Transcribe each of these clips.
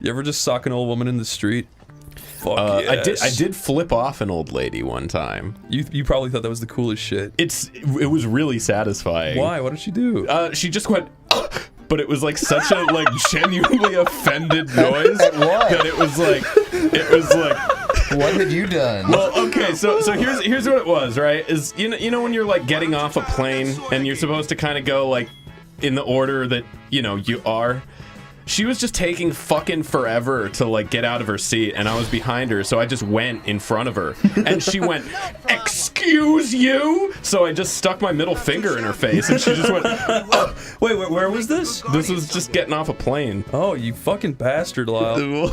You ever just sock an old woman in the street? Fuck yes. I did flip off an old lady one time. You probably thought that was the coolest shit. It was really satisfying. Why? What did she do? She just went, but it was like such a like genuinely offended noise At what? that it was like. What had you done? Well, okay, so here's what it was, right? Is you know when you're like getting off a plane and you're supposed to kind of go like in the order that you are. She was just taking fucking forever to like get out of her seat, and I was behind her, so I just went in front of her, and she went, "Excuse you?" So I just stuck my middle finger in her face, and she just went, "Oh." Wait, where was this? This was just getting off a plane. Oh, you fucking bastard, Lyle.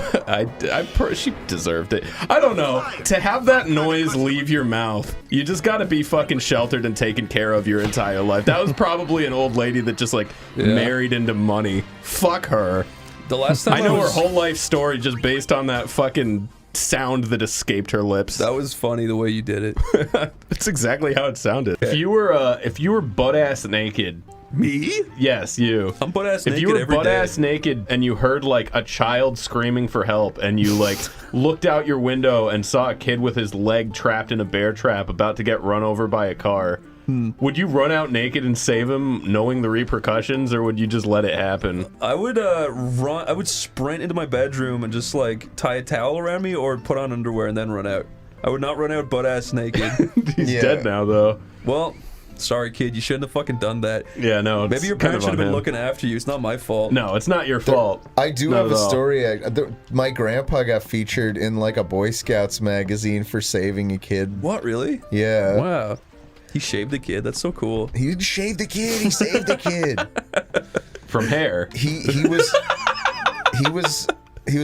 She deserved it. I don't know. To have that noise leave your mouth, you just gotta be fucking sheltered and taken care of your entire life. That was probably an old lady that just like married into money. Fuck her. The last time I know her whole life story just based on that fucking sound that escaped her lips. That was funny the way you did it. That's exactly how it sounded. If you were butt ass naked. Me? Yes, you. I'm butt ass naked. If you were every butt day. ass naked and you heard like a child screaming for help, and you like looked out your window and saw a kid with his leg trapped in a bear trap about to get run over by a car, would you run out naked and save him knowing the repercussions, or would you just let it happen? I would I would sprint into my bedroom and just like tie a towel around me or put on underwear and then run out. I would not run out butt ass naked. He's dead now though. Well, sorry kid, you shouldn't have fucking done that. Yeah, no. It's Maybe your kind parents of should have been on him. looking after you. It's not my fault. No, it's not your fault. I do Not have at a all. story. My grandpa got featured in like a Boy Scouts magazine for saving a kid. What, really? Yeah. Wow. He shaved the kid. That's so cool. He didn't shave the kid. He saved the kid. From hair. He was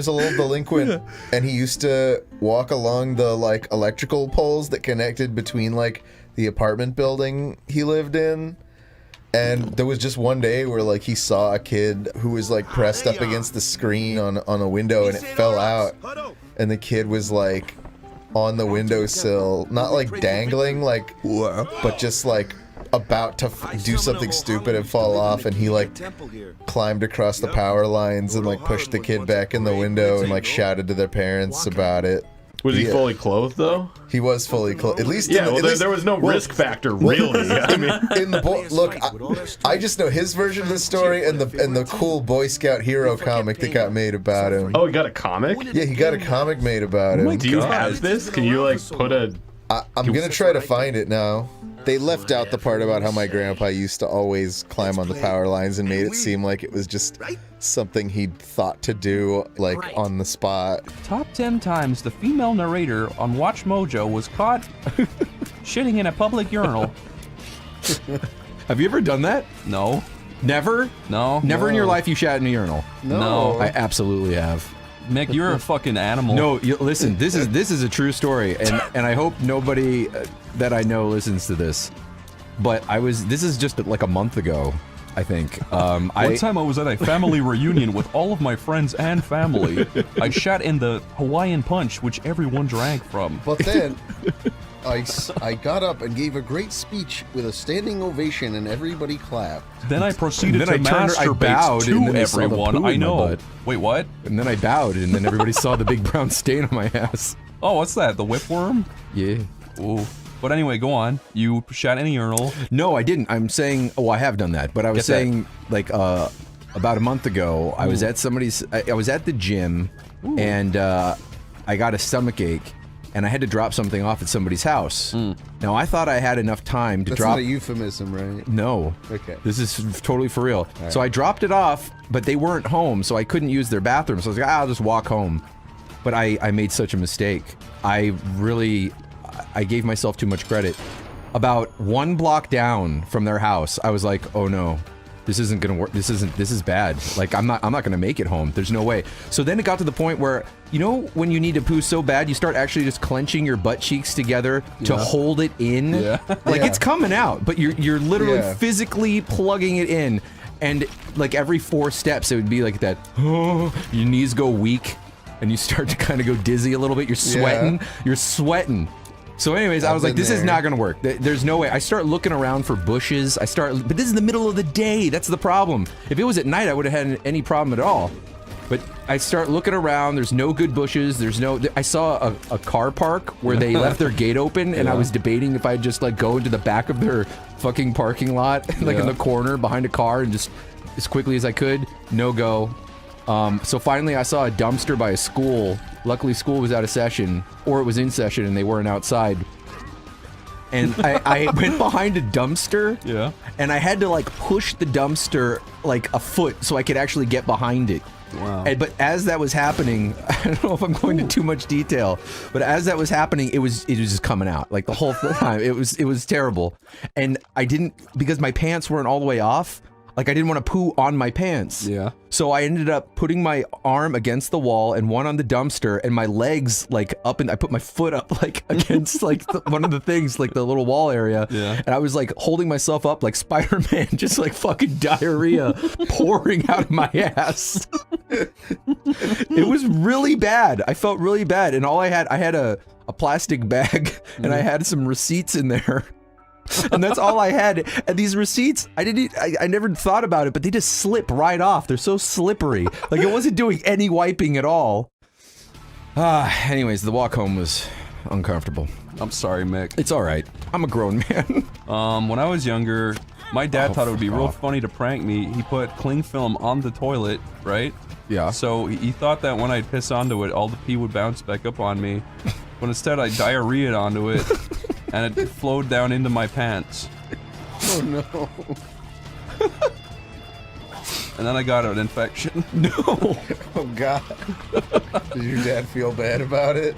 a little delinquent, and he used to walk along the like electrical poles that connected between like the apartment building he lived in. And there was just one day where like he saw a kid who was like pressed up against the screen on a window, and it fell out, and the kid was like on the windowsill, not like dangling, like, but just like about to do something stupid and fall off, and he like climbed across the power lines and like pushed the kid back in the window and like shouted to their parents about it. Was he fully clothed though? He was fully clothed. At least, Yeah, there was no risk factor, really. I mean, in the look, I just know his version of the story and the cool Boy Scout hero comic that got made about him. oh, he got a comic? Yeah, he got a comic made about him. Do you have this? Can you like put a... I'm gonna try to find it now. They left out the part about how my grandpa used to always climb on the power lines and made it seem like it was just something he'd thought to do, like, on the spot. Top 10 times the female narrator on Watch Mojo was caught shitting in a public urinal. Have you ever done that? No. Never? No. Never in your life you shat in a urinal? No. I absolutely have. Mick, you're a fucking animal. No, listen, this is a true story, and I hope nobody that I know listens to this. But this is just like a month ago, I think. One time I was at a family reunion with all of my friends and family. I shat in the Hawaiian Punch, which everyone drank from. But then I got up and gave a great speech with a standing ovation, and everybody clapped. Then I proceeded Then to I masturbate bowed, and to then they saw the everyone. poo I in my know. butt. Wait, what? And then I bowed, and then everybody saw the big brown stain on my ass. Oh, what's that? The whipworm? Yeah. Ooh. But anyway, go on. You shat in a urinal. No, I didn't. I'm saying, I have done that, but I was saying, like, about a month ago, I was at I was at the gym, and I got a stomach ache, and I had to drop something off at somebody's house. Now, I thought I had enough time to That's drop... not a euphemism, right? No. Okay. This is totally for real. So I dropped it off, but they weren't home, so I couldn't use their bathroom. So I was like, I'll just walk home. But I made such a mistake. I gave myself too much credit. About 1 block down from their house, I was like, oh no, this isn't gonna work. This is bad. Like, I'm not gonna make it home. There's no way. So then it got to the point where, you know, when you need to poo so bad, you start actually just clenching your butt cheeks together to hold it in. Yeah. Like, it's coming out, but you're literally Yeah. physically plugging it in. And like every 4 steps, it would be like that, your knees go weak, and you start to kind of go dizzy a little bit. You're sweating. You're sweating. So anyways, I was like, this is not gonna work. There's no way. I start looking around for bushes. But this is the middle of the day. That's the problem. If it was at night, I would have had any problem at all. But I start looking around. There's no good bushes. There's no. I saw a car park where they left their gate open, and I was debating if I'd just like go into the back of their fucking parking lot, like in the corner behind a car, and just as quickly as I could. No go. So finally, I saw a dumpster by a school. Luckily, school was out of session, or it was in session, and they weren't outside. And I went behind a dumpster. Yeah. And I had to like push the dumpster like a foot so I could actually get behind it. Wow. But as that was happening, I don't know if I'm going into too much detail, but as that was happening, it was just coming out like the whole time. It was terrible, and I didn't, because my pants weren't all the way off. Like I didn't want to poo on my pants. Yeah. So I ended up putting my arm against the wall and one on the dumpster, and my legs like up, and I put my foot up like against like one of the things, like the little wall area. Yeah. And I was like holding myself up like Spider-Man, just like fucking diarrhea pouring out of my ass. It was really bad. I felt really bad, and I had a plastic bag, and I had some receipts in there. And that's all I had. And these receipts, I never thought about it, but they just slip right off. They're so slippery. Like it wasn't doing any wiping at all. Anyways, the walk home was uncomfortable. I'm sorry, Mick. It's all right. I'm a grown man. When I was younger, my dad thought it would be real funny to prank me. He put cling film on the toilet, right? Yeah. So he thought that when I'd piss onto it, all the pee would bounce back up on me. But instead, I diarrheaed onto it, and it flowed down into my pants. Oh no. And then I got an infection. No. Oh god. Did your dad feel bad about it?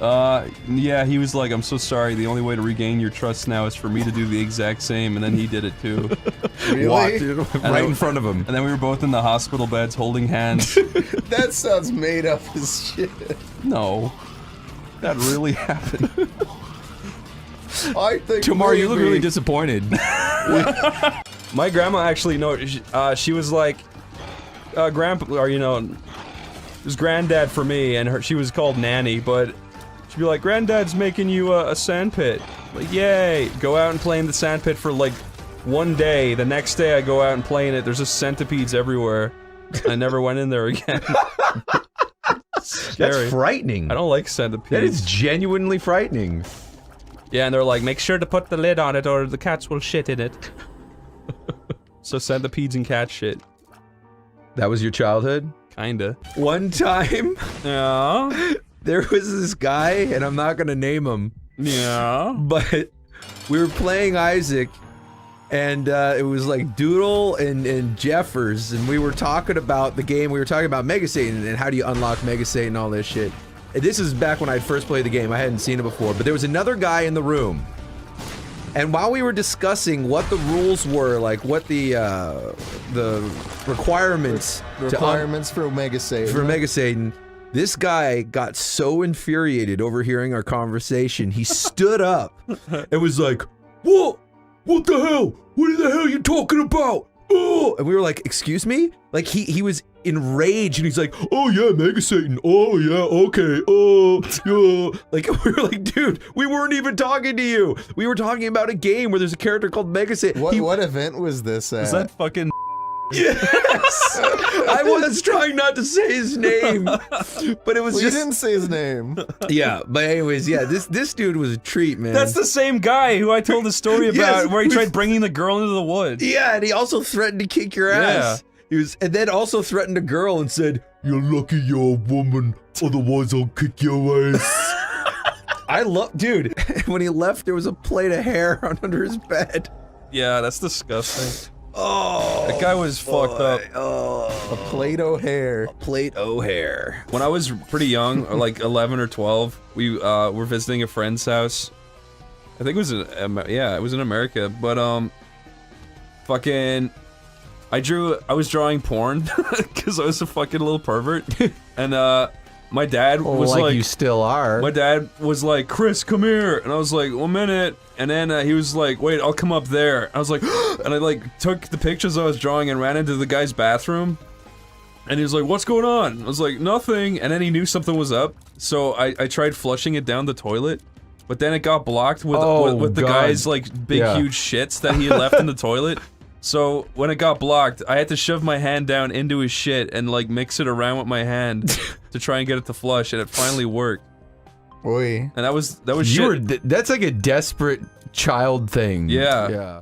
Yeah, he was like, I'm so sorry, the only way to regain your trust now is for me to do the exact same, and then he did it too. Really? Right in front of him. And then we were both in the hospital beds holding hands. That sounds made up as shit. No. That really happened. I think Tomorrow, you look maybe- really disappointed. My grandma actually, no, she was like, grandpa, or you know, it was granddad for me, and she was called Nanny, but she'd be like, Granddad's making you a sandpit. Like, yay! Go out and play in the sandpit for like one day. The next day I go out and play in it, there's just centipedes everywhere. I never went in there again. Scary. That's frightening. I don't like centipedes. That is genuinely frightening. Yeah, and they're like, make sure to put the lid on it or the cats will shit in it. So centipedes and cat shit. That was your childhood? Kinda. One time, Yeah. there was this guy, and I'm not gonna name him, Yeah. but we were playing Isaac, and it was like Doodle and Jeffers, and we were talking about the game. We were talking about Mega Satan and how do you unlock Mega Satan and all this shit. And this is back when I first played the game. I hadn't seen it before, but there was another guy in the room. And while we were discussing what the rules were, like what the requirements for Omega Satan. for Mega Satan, this guy got so infuriated overhearing our conversation, he stood up and was like, "What? What the hell? What the hell are you talking about? Oh!" And we were like, "Excuse me?" Like he was enraged, and he's like, "Oh yeah, Mega Satan. Oh yeah, okay. Oh yeah." Like we were like, "Dude, we weren't even talking to you. We were talking about a game where there's a character called Mega Satan." What event was this at? Is that fucking Yes! I was trying not to say his name, but it was Well, you just didn't say his name. yeah. But anyways, yeah, this dude was a treat, man. That's the same guy who I told the story about, Yes, where he tried bringing the girl into the woods. yeah, and he also threatened to kick your ass. He was, and then also threatened a girl and said, "You're lucky you're a woman, otherwise I'll kick your ass." I love, dude. When he left, there was a plate of hair under his bed. Yeah, that's disgusting. Oh, That guy was fucked up. Oh, A Play-Doh hair. plate O'Hare. When I was pretty young, or like 11 or 12, we were visiting a friend's house. I think it was it was in America, but fucking I was drawing porn because I was a fucking little pervert, and my dad was like you still are. my dad was like, Chris, come here, and I was like, 1 minute, and then he was like, wait, I'll come up there. I was like, and I like took the pictures I was drawing and ran into the guy's bathroom, and he was like, what's going on? I was like, nothing, and then he knew something was up, so I tried flushing it down the toilet, but then it got blocked with the God. guy's like big Yeah. huge shits that he had left in the toilet. So when it got blocked, I had to shove my hand down into his shit and like mix it around with my hand to try and get it to flush, and it finally worked. Oi. And that was You shit. were that's like a desperate child thing. Yeah. Yeah.